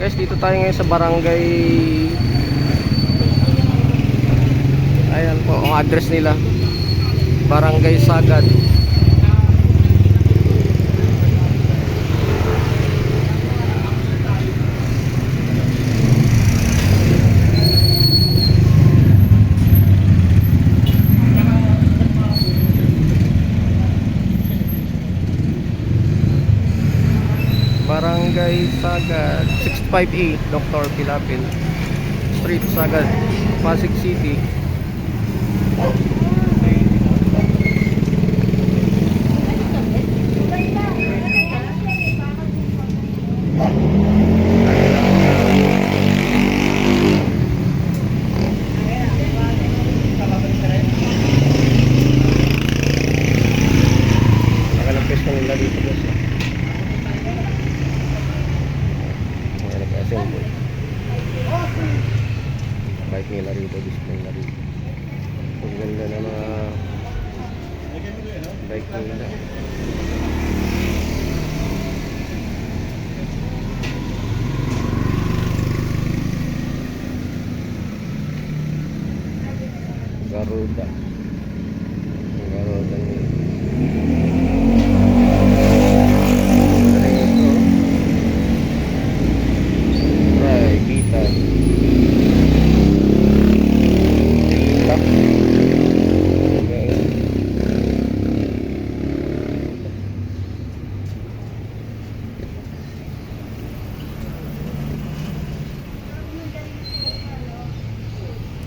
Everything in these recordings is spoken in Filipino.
Guys, dito tayo ngayon sa barangay. Ayan po ang address nila. Barangay Sagad. Barangay Sagad 65A, Dr. Pilapil Street, Sagad, Pasig City. Nakalang pwesto nila dito guys. Nag-assemble. Bike nila rito, display nila rito. Ang ganda na mga bike nila. Garuda. Garuda nila.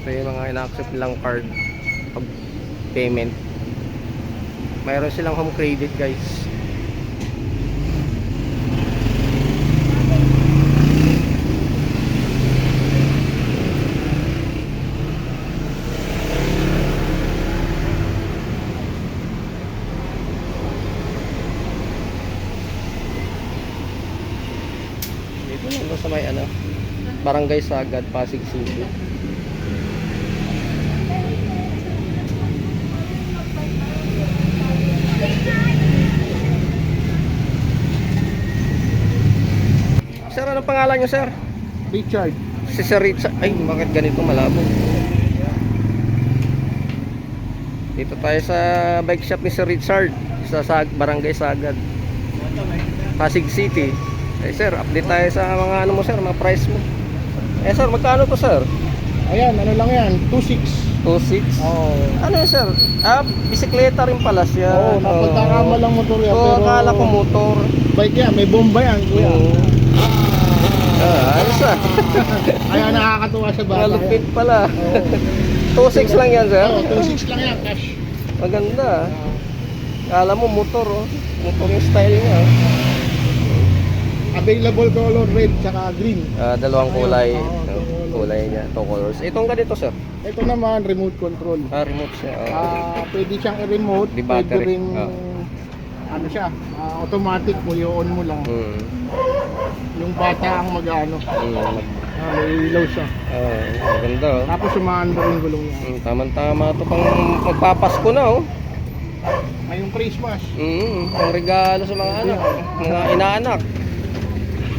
Ito yung mga ina-accept nilang card pag payment. Mayroon silang home credit guys. Dito lang sa may Barangay Sagad, Pasig City. Sir, anong pangalan niyo, sir? Richard. Si Sir Richard. Ay, bakit ganito malabo? Dito tayo sa bike shop ni Sir Richard sa Barangay Sagad, Pasig City. Eh sir, update tayo sa mga mo sir, mga price mo. Eh sir, magkano to sir? Ayan, ano lang yan, 2.6. 2.6? Oo. Ano yun sir? Bisikleta rin pala siya. Oo, napagtakama lang motor yan. Oo, akala ko motor. Bike yan, may bomba yan kuya. Ayos Kaya nakakatuwa sa bata. Malupit pala. 2.6 lang yan sir? Oo, 2.6 lang yan, cash. Maganda. Akala mo motor oh. Motor yung style niya. Available color red tsaka green. Dalawang kulay. Oo, Kulay niya, 2 colors. Itong ganito sir? Ito naman, remote control. Remote siya. Pwede siyang i-remote. Di Pwede battery. rin, ano siya, automatic mo, i-on mo lang. Yung bata ang mag-ano. May ilaw siya. Maganda oh. Tapos sumaanda rin gulong niya. Tama-tama to pang magpapasko na oh. Ngayong Christmas. Pang regalo sa mga anak, mga inaanak.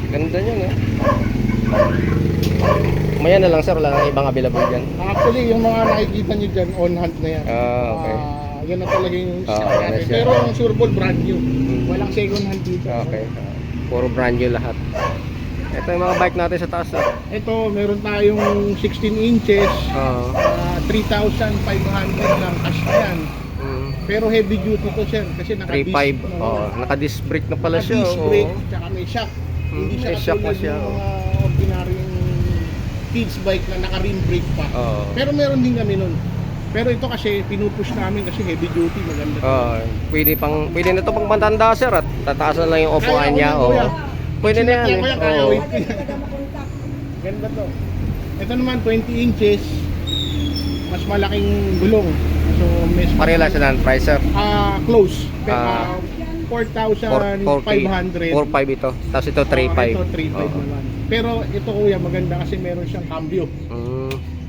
Ganda niya no. Maya na lang sir, wala nang ibang available dyan. Actually, yung mga nakikita nyo dyan, on hand na yan. Okay. Yan na talaga yung stock yan na natin. siya. Pero ang surbol brand new. Walang second hand dito. Okay. Puro brand new lahat. Ito yung mga bike natin sa taas sir. Ito, meron tayong 16 inches. 3,500 lang cash na yan. Pero heavy duty to sir. Kasi 3.5. Naka-disc brake na pala siya. Naka-disc brake, tsaka may shock. Hindi siya may shock na katulad siya. ng mga ordinaryong kids bike na naka-rim brake pa. Pero meron din kami nun. Pero ito kasi pinupush namin kasi heavy duty, maganda. Pwede na to pang matanda sir at tataas na lang yung upuan niya. Pwede na yan. Ganda to. Ito naman 20 inches. Mas malaking gulong. So pareho lang sila ng price sir. Close. 4,500. 4.5 ito. Tapos ito 3.5. Ito 3.5 naman. Pero ito kuya maganda kasi meron siyang cambio.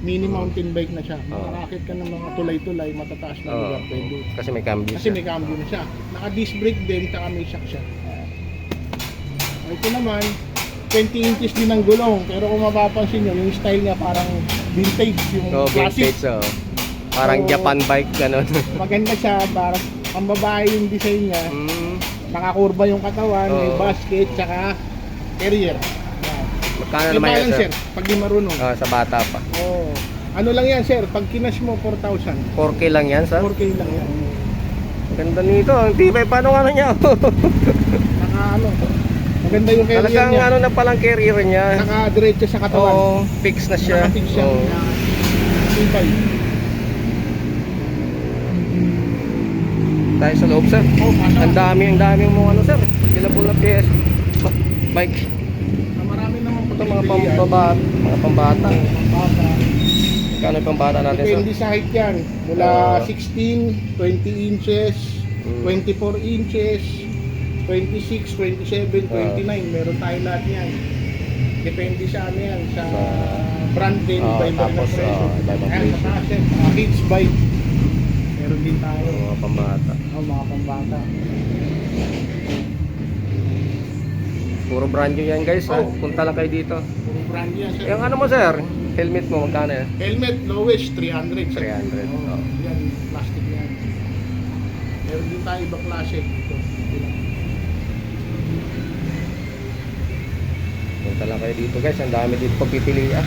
Mini mountain bike na siya. Makakakit ka ng mga tulay-tulay, matataas na lugar pwede. Kasi may cambio Kasi may cambio na siya. Naka-disc brake din, saka may shock siya. Ito naman, 20 inches din ang gulong. Pero kung mapapansin nyo, yung style niya parang vintage, yung Oh, classic. vintage, oh. Parang So, Japan bike, ganun. Maganda siya, parang pambabae yung design niya. Mm. Nakakurba yung katawan, may Oo. basket, tsaka carrier. Magkano May naman yan, balance, sir? sir, pag di marunong. Sa bata pa. Oo. Ano lang yan, sir, pag kinash mo 4,000, 4K lang yan, sir. 4K lang yan. Ganda nito. Ang tibay. Paano ano niya? Naka ano, maganda yung carrier Talagang niya. ano na palang carrier niya. Naka-diretso sa katawan. Oo, fix na siya. Naka-fix siya. Oo. Tibay. Tayo sa loob, sir. Oh, Ang daming mga ano, sir. Available na PS. Bike. Marami naman Ito mga pambata. Mga pambata. Pambata. Kano yung pambata natin, sir? Depende sa height yan. Mula 16, 20 inches, 24 inches, 26, 27, 29. Meron tayo lahat yan. Depende sa ano yan. Sa brand din. Iba-iba rin ang tapos, presyo. iba-ibang Ayan, sa presyo. taas yan. Kids bike. Meron din tayo. Mga pambata. Mga pambata. Puro brand new yan, guys. Ha? Oh. Punta lang kayo dito. Puro brand yan, sir. Yung ano mo, sir? Helmet mo, magkano yan? Helmet, lowest, 300. sir. 300. Oh, Oh. yan, plastic yan. Meron din tayo ibang klase. Ito. Punta lang kayo dito, guys. Ang dami dito pagpipilian.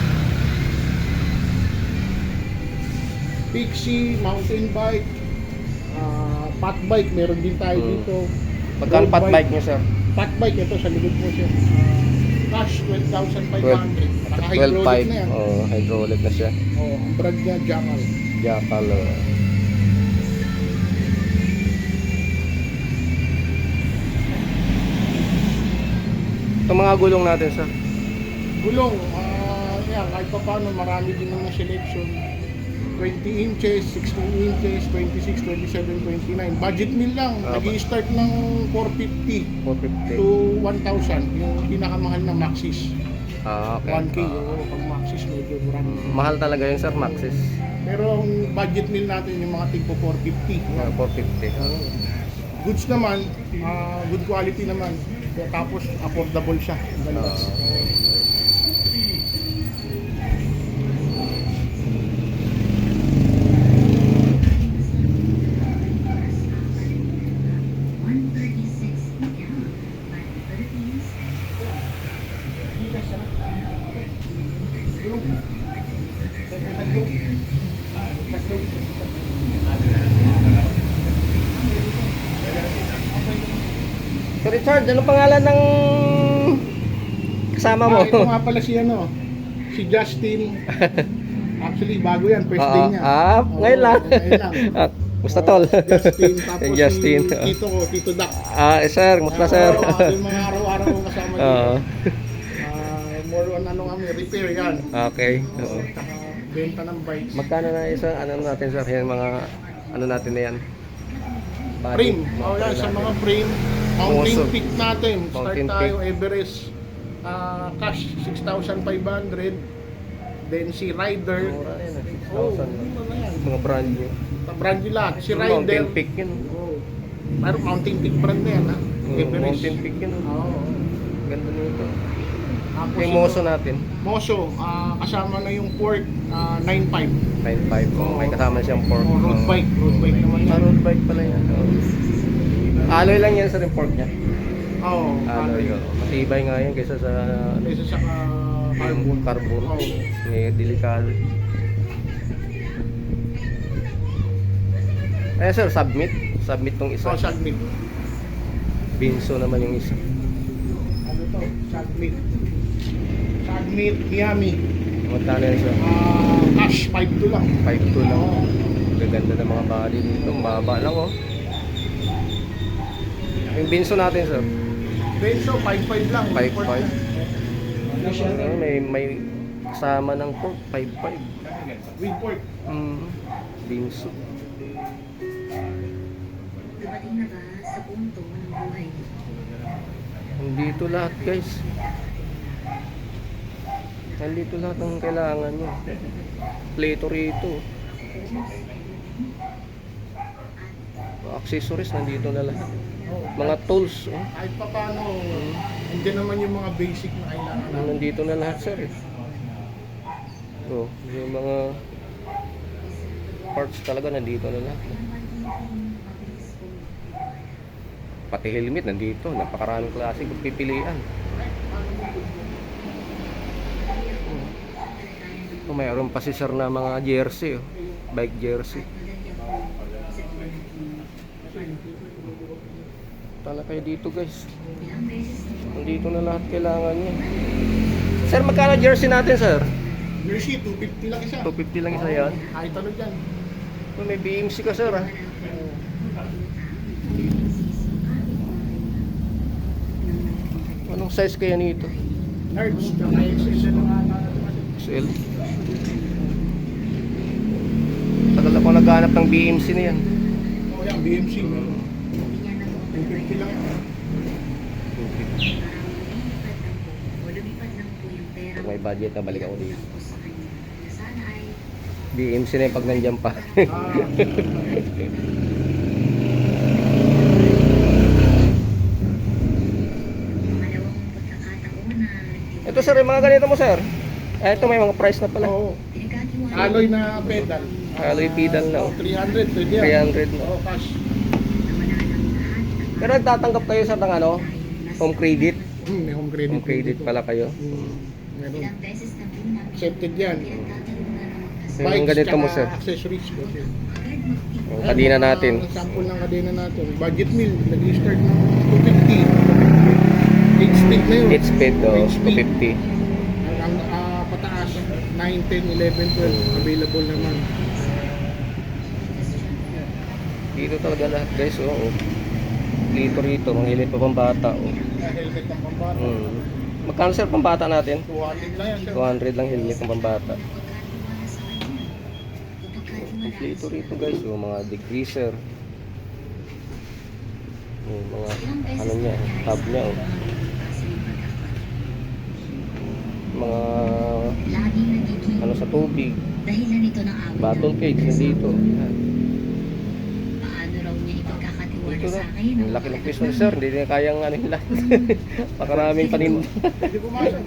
Pixie, mountain bike, fat bike, meron din tayo dito. Magkano Road pat bike nyo, sir? Fat bike, ito sa likod mo siya. Cash, 12,500. Naka-hydraulic 12.5. na yan. Oh, hydraulic na siya. Oh, ang brand niya, Jackal. Jackal. Oh. Ito mga gulong natin, sir. Gulong, yan, kahit pa paano, marami din naman selection. 20 inches, 16 inches, 26, 27, 29. Budget meal lang. Nag-i-start ng 450 450. to 1,000. Yung pinakamahal na Maxis. Okay. 1K. Oo, pag Maxis medyo brand. Mahal talaga yun, sir, Maxis. Pero ang budget meal natin yung mga tipo 450. 450. Goods naman, good quality naman. Tapos affordable siya. Ganda. So Richard, ano pangalan ng kasama mo? Ito nga pala si ano, si Justin. Actually, bago yan, first day niya. Ngayon lang. Ngayon lang. Musta tol? Justin, tapos Justin. si Tito ko, Tito Dak. Sir, musta sir? Yung mga araw-araw ko kasama dito. More on ano kami, repair yan. Okay. Oo. Saka benta ng bikes. Magkano na isa, ano natin sir, yan mga, ano natin na yan? Body. Frame. Yan, sa mga frame. Mountain Motor. peak natin. Start Mountain tayo, peak. Everest. Cash, 6,500. Then si Rider. Mura na yan, Oh, 6,000. mura na yan. Mga brand new. Brand nyo lahat. Si Mountain Rider. Peak yun. Oh. Pero Mountain Peak brand na yan, ha? Everest. Mountain Peak yun. Oo. Ganda nito. Tapos Yung ito, moso natin. Moso, kasama na yung port, 9.5. 9.5. Oh, may kasama siyang fork. Oh, road bike. Road bike naman yan. Road bike pala yan. Alloy lang yan sa report niya. Oo. Alloy. Matibay nga yan kaysa sa Kaysa sa carbon. carbon. Oo. May delikado. Ayan sir, submit. Submit tong isa. So, Submit. Binso naman yung isa. Ano to? Submit. Submit, Miami. Magkano yan sir? Cash, 5 lang. 5.2 lang. Oo. Gaganda ng mga body dito. Mababa lang oh. Yung binso natin sir. Benzo, 5.5 lang. 5.5. May kasama ng pork. 5.5. With pork. Binso. Dumating na ba sa punto ng buhay mo? Nandito lahat guys. Nandito lahat ng kailangan nyo. Plato rito. Accessories nandito na lahat. Mga tools. Oh. Kahit pa paano, Hindi naman yung mga basic na kailangan namin. Nandito na lahat sir eh. Oh, yung mga parts talaga nandito na lahat. Pati helmet nandito, napakaraming klase kung pipilian. Oh, mayroon pa si sir na mga jersey, oh. Bike jersey. Tala kayo dito guys. Nandito na lahat kailangan niya. Sir, magkano jersey natin sir? Jersey, 250 lang isa. 250 lang isa yan. Kahit ano dyan. Oh, may BMC ka sir ah. Anong size kaya nito? Large, tsaka XXL na nga XL. Tagal ako naghanap ng BMC na yan. Oo yan, BMC. 250 lang yan. Pag may budget na balik ako dito. BMC na yung pag nandiyan pa. Ah, Ito sir, yung mga ganito mo sir. Ito may mga price na pala. oo. Alloy na pedal. Alloy pedal na, oh. 300, pwede yan. 300 na. Oo, cash. Pero nagtatanggap kayo sa ng ano? Home credit. May home credit. Home credit dito. pala kayo. Meron. Accepted yan. Yung ganito mo sir. Accessories. Okay. Yung kadina natin. Sample ng kadena natin. Budget meal. Nag-start ng 250. 8 speed na yun. 8 speed o 8 speed. 250. Ang pataas, 9, 10, 11, 12. Available naman. Dito talaga lahat guys. Oh. Dito rito. Mga hilit pa pang bata. Oh. Helmet ng pambata. Magkano sir pambata natin? 200 lang yan. sir. 200 lang helmet ng pambata. Dito rito guys. Oh, mga degreaser. Mga ano niya. Tab niya. Oh. Mga ano sa tubig. Dahilan ito ng awit. Bottle cage nandito. Yan. Paano raw niya ipagkakatiwala Dito na. sa akin? Ang laki ng piston sir. Hindi na kayang ano yung lahat. Pakaraming paninda. Hindi pumasok.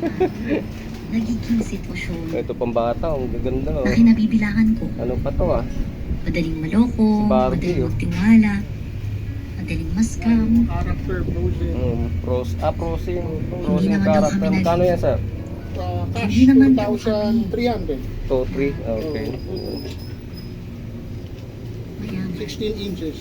Nagiging sitwasyon Ito pambata. Ang gaganda. Oh. na kinabibilangan ko. Ano pa to ah? Madaling maloko, Si Barbie, madaling oh. magtiwala, madaling mascam. Character, frozen. Frozen Hindi naman daw character. kami Magkano yan sir? Cash, Hindi naman daw 2,300. 2, 3. Okay. Mayaman. 16 inches.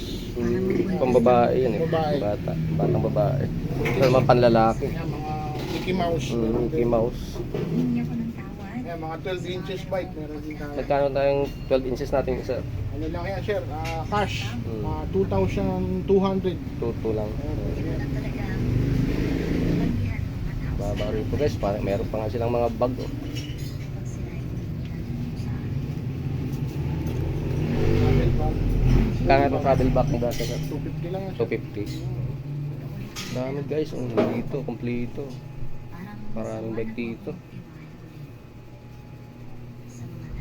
Pambabae yan eh. Babae. Bata. Batang babae. Ito naman panlalaki. Yan, mga Mickey Mouse. Mickey Mouse. Hindi ako ng tawad. Yan, mga 12 inches bike. Meron din tayo. Magkano tayong 12 inches natin sir? Ano lang yan, sir? Cash. Mm. 2,200. 2 lang. Wala talaga. Baba rin po guys. Meron pa nga silang mga bag. Oh. Pag sila ay sa akin. Travel bag. Kaya itong travel bag ng dati sir? 250 lang yan, sir. 250. Dami guys. Dito, kompleto. Parang Maraming bag dito.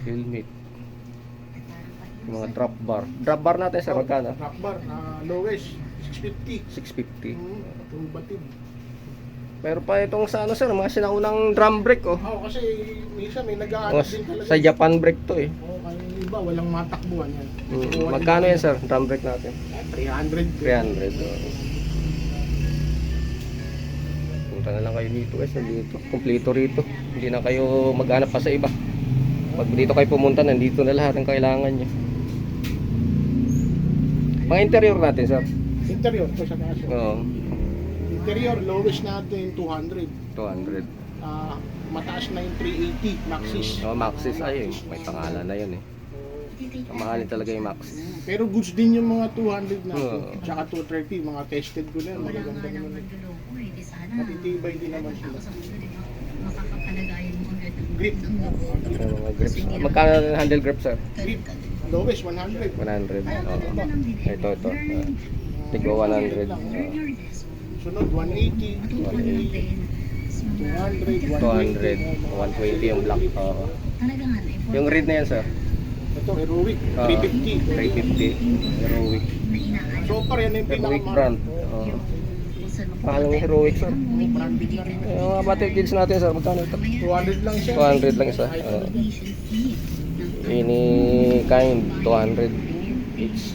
Helmet. Yung mga drop bar. Drop bar natin sir, magkano? Rock bar. Lowest. 650. 650. Itong batid. Pero pa itong sa ano sir, mga sinaunang drum brake oh. Oo, kasi minsan may Oh, nag-aanap din talaga. sa Japan brake to eh. Oo, kaya yung iba, walang matakbuhan yan. Kuha Magkano din yan sir, drum brake natin? 300. 300. Oh. Punta na lang kayo dito guys, dito. Kompleto rito. Hindi na kayo maghanap pa sa iba. Pag dito kayo pumunta, nandito na lahat ng kailangan nyo. Mga interior natin sir. Interior to sa kaso. Oo. Interior, lowest natin 200. 200. Mataas na yung 380, Maxis. Oh, Maxis ay may pangalan na yun eh. Mahalin talaga yung Maxis. Pero goods din yung mga 200 na. Oo. Tsaka 230, mga tested ko na. wala Magaganda nga lang naman. magluloko eh. Di sana. Matitibay din naman sila. Ako sa susunod, makakapalagayan mo agad ang Grip. ng loko. Yung mga grips. Magkano yung handle grip sir? Grip. Lowest 100. 100. Oo. Ito. Tigwa 100. Learn your lesson. Sunod 180, Matutunan mo 180, din. Mas mga- 200. 120 yung black. Oo. Talaga nga, na-important. Yung red na yan sir? Ito, Heroic, Oo. 350. 350. Heroic. Na inaayos. So far yan yung Heroic pinakamahal. brand. Oo. Oo. Kung sa Mahal ng heroic, sir. May branded na rin. Yung mga battery kits natin, sir, magkano ito? 200 lang siya. 200 lang isa. Ini kind 200 each.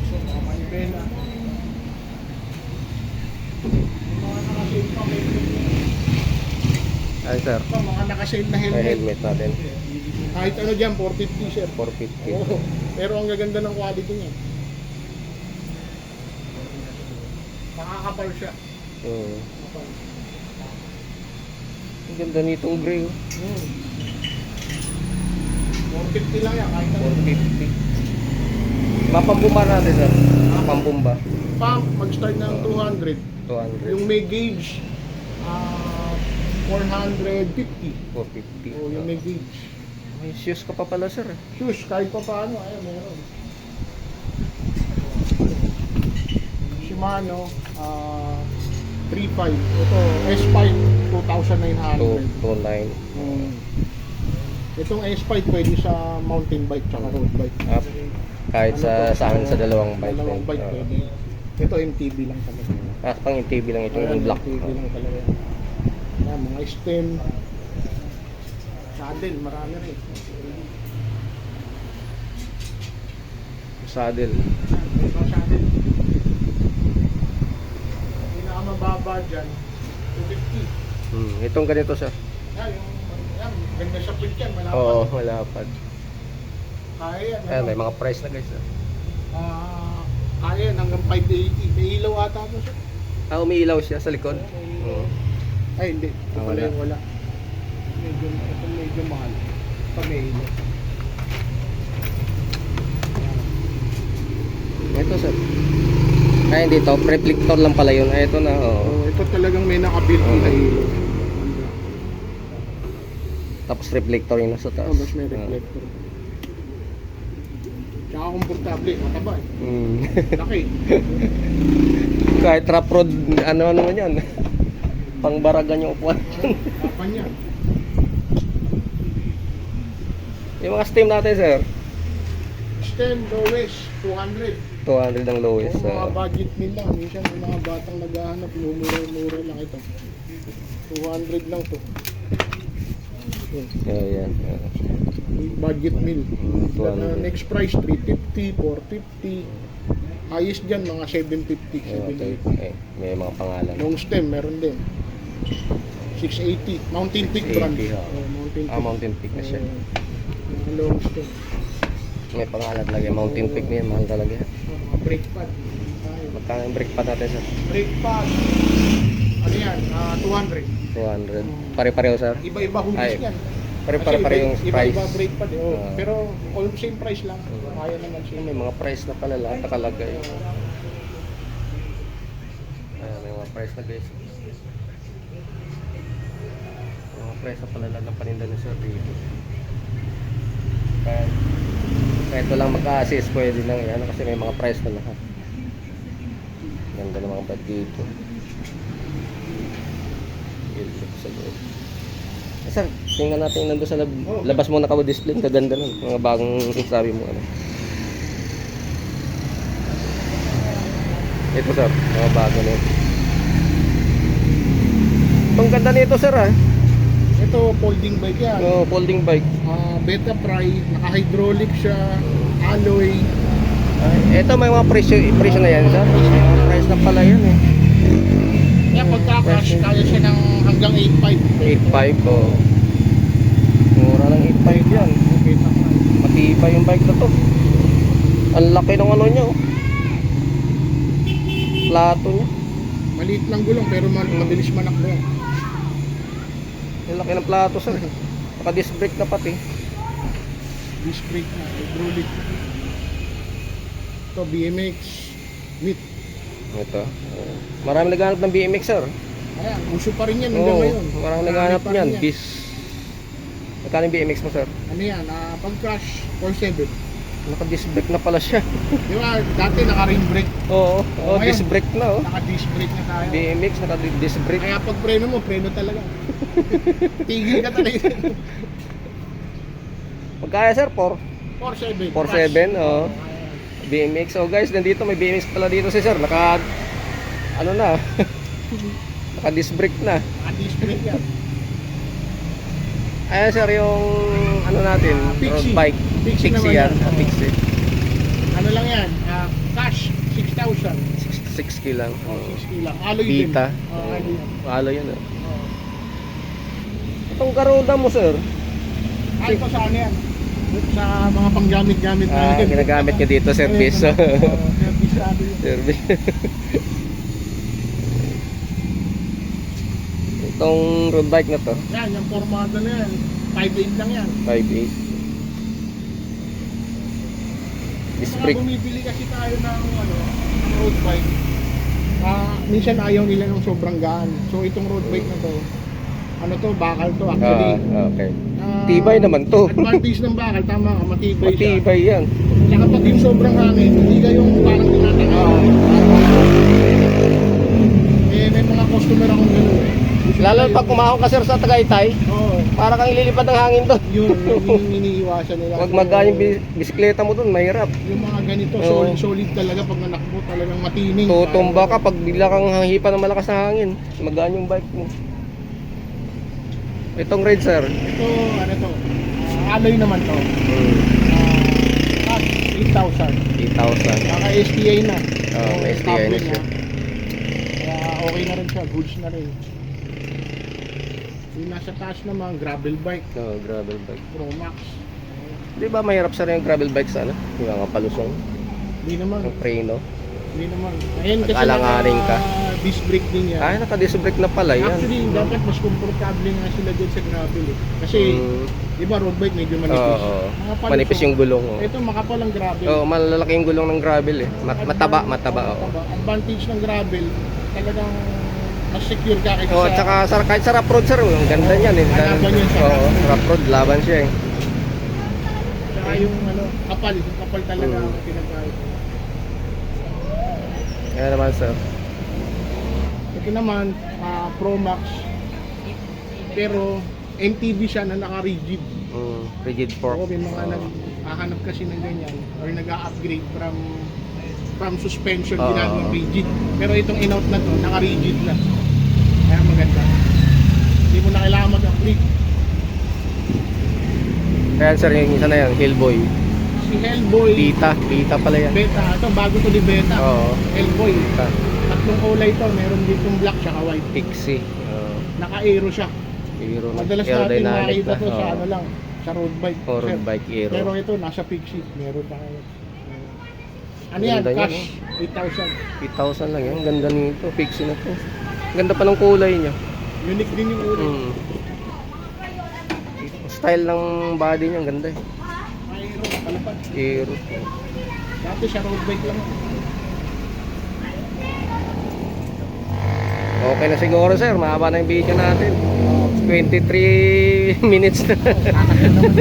So, mga manibela. Mga nakasale pa may Ay, sir. mga nakasale na May helmet. helmet natin. Kahit ano dyan, 450 sir. 450. Oo. Pero ang gaganda ng quality niya. Makakapal siya. Oo. Kapal. Ang ganda nitong gray, oh. 450 lang yan, kahit ano. 450. Mapambumba natin, sir. Pambumba. Pump, mag-start ng 200. 200. Yung may gauge, 450. 450. O, yung may gauge. May shoes ka pa pala, sir. Shoes, kahit pa paano, ayun, meron. Shimano, 3.5. Ito, S5, 2,900. 229. Itong S5 pwede sa mountain bike tsaka road bike. Up. Kahit saan sa dalawang bike. Dalawang bike pwede. Ito MTB lang talaga. Pang yung TV lang ito, yung black. MTB lang talaga. Yan, mga stem. Saddle, marami rin. Saddle. Ito saddle. Pinakamababa dyan, 250. Itong ganito, sir. Yan, ganda sa print yan, malapad. Oo, malapad. Kaya yan. Ayan, may mga price na, guys. Kaya yan, hanggang 580. May ilaw ata mo siya. Umiilaw siya sa likod. Ay, hindi. Ito pala Wala. yung wala. Medyo mahal. Pag may ilaw. Ito, sir. Ay, hindi to. Reflector lang pala yun. Ay, ito na. Oo. Ito talagang may naka-built-in na ilaw. Tapos reflector yun nasa taas. Tapos may reflector. Tsaka komportable, mataba eh. Laki. Kahit trap road, ano naman yan. Pangbaragan yung upuan. Kapan yan. Yung mga steam natin, sir. Stem, lowest, 200. 200 ang lowest. Yung mga budget nila, minsan yung mga batang naghahanap, mura lang ito. 200 lang to. Ayan. Budget meal. 200. Next price, 350, 450. Highest dyan, mga 750, Okay. 780. May mga pangalan. Long stem, meron din. 680. Mountain Peak 680, brand. ha. Mountain Peak. Mountain Peak na siya. Long stem. May pangalan talaga. Mountain Peak na yan. Mahal talaga yan. Mga brake pad. Tayo. Magkano yung brake pad natin, sir? Brake pad. Ano yan? 200. 200. Pare-pareho, sir? Iba-iba hugis Ay, yan. Pare-pare yung price. Iba-iba brake pad. Ah. Pero all same price lang. Kaya naman siya. May mga price na pala lahat nakalagay. Ayan, may mga price na, guys. May mga price na pala lahat ng paninda ni sir dito. Kahit walang mag-assist, pwede lang yan kasi may mga price na lahat. Ganda ng mga bag dito. Gilid sa loob. Sir, tingnan natin nandun sa labas mo naka-display. Kaganda nun. Mga bagong sabi mo. Ano. Ito, sir. Mga bago na yun. Itong ganda nito, sir, ah. Ito, folding bike yan. Folding bike. Beta Pri, naka-hydraulic siya, alloy. Ito may mga presyo na yan, sir. May mga price na pala yan, eh. Yan, pagka-cash, kaya siya ng hanggang 8.5. 8.5, oh. Mura lang 8.5 yan. Beta Pri. Matibay yung bike na to. Ang laki ng ano niya, oh. Plato niya. Maliit lang gulong, pero mabilis manakbo. Ang laki ng plato, sir. Naka-disc brake na pati. Disc brake na, hydraulic. Ito, BMX, meat. Ito. Marami naghahanap ng BMX, sir. Ayan, uso pa rin yan hanggang Oo, ngayon. marami naghahanap pa rin niyan. yan. Bis. Magkano yung BMX mo, sir? Ano yan, pag-crash, 4.7. Naka-disc brake na pala siya. Di ba, dati naka-ring brake, Oo, ngayon. disc brake na, oh. naka-disc brake na tayo. BMX, naka-disc brake. Kaya pag preno mo, preno talaga. Tigil ka talaga. Magkaya, sir? 4.7. 4.7, oo. BMX. Oh guys, nandito may BMX pala dito si sir. Naka ano na. Naka disc brake na. Disc brake yan. Ayan sir yung ano natin, road Pixie. bike. Pixie naman yan. yan. Oo. Pixie. Ano lang yan? Cash, 6,000. 6K lang. Oh, Oh. 6K lang. Alloy din. Vita. Alloy yan. Halo yun. Oh. Oo. Itong Garuda mo sir. Ay, ito sa ano yan? Sa mga panggamit-gamit natin. Ginagamit niya dito service. Service ano yun. Service. Itong road bike na to, Yan, yung formado na yan. 5.8 lang yan. 5.8. Disc Mga brake. bumibili kasi tayo ng, ano, ng road bike. Minsan ayaw nila ng sobrang gaan. So itong road bike na to, ano to, bakal to actually. Okay. Ah, Tibay naman to. Advantage ng bakal, tama ka, matibay siya. Matibay yan. Saka pag yung sobrang hangin, hindi kayong parang tinatanga. May mga customer akong gano'n. Lalo pag kumahon ka sir sa Tagaytay, Oo, para kang ililipad ng hangin doon. yun yung iniiwasan nila. Wag magaan yung bisikleta mo doon, mahirap. Yung mga ganito, Oo. solid talaga pag nanakbo, talagang matining. Tutumba ka pag bigla kang hipa ng malakas na hangin. Magaan yung bike mo. Itong red sir. Ito, ano to, alloy naman to. Cash, 8,000. 8,000. Saka STI na. Oo, may STI na Carbon siya. Kaya okay na rin siya, goods na rin. Yung nasa taas naman, gravel bike, No, gravel bike. Pro Max. Di ba mahirap sir yung gravel bike sa ano? Yung mga palusong, Hindi naman, yung preno. hindi naman. Ayun kasi Nag-alanganin ka. disc brake din yan. Ay, naka-disc brake na pala yan. Actually, dapat mas komportable nga sila dyan sa gravel eh. Kasi, Mm, di ba road bike medyo manipis. oo. Mga palusong, Manipis yung gulong. Oh. Ito makapal ang gravel. Oo, malalaki yung gulong ng gravel eh. Mataba. Oo. Mataba. Advantage ng gravel, talagang mas secure ka kaysa Oh, at saka kahit sa rough road sir, ang ganda niyan eh. Laban yan sa Oo, rough road. rough road, laban siya eh. Saka yung ano, kapal talaga Mm. ang pinagkait. Yan naman sir. Ito naman, Pro Max, pero MTB siya na naka-rigid. Rigid fork. Oo, may mga Oo. naghahanap kasi ng ganyan or nag-upgrade from suspension Oo. ginagawang rigid. Pero itong in-out na to, naka-rigid na. Kaya maganda. Hindi mo na kailangan mag-upgrade. Kaya sir, yung isa na yan, Hellboy. Si Hellboy, Pita pala yan. Beta, ito bago to di Beta. Oo. Hellboy, Pita. tatlong kulay to, meron ditong black tsaka white. Pixie. Oo. Naka-aero siya. Aero na. Madalas natin Aerodynamic makita to na. sa Oo. ano lang, sa road bike. Oh, road bike aero. Pero ito, nasa Pixie, meron tayo. Ano yan? Ganda niya, Cash, 8,000. 8,000 lang yan. Ganda nito. Pixie na to. Ganda pa ng kulay niya. Unique din yung uri. Style ng body niya, ang ganda eh. Aero, palapad. Aero. Dati sa road bike lang. Okay na siguro sir, mahaba na yung video natin. 23 minutes na. Kakasya naman.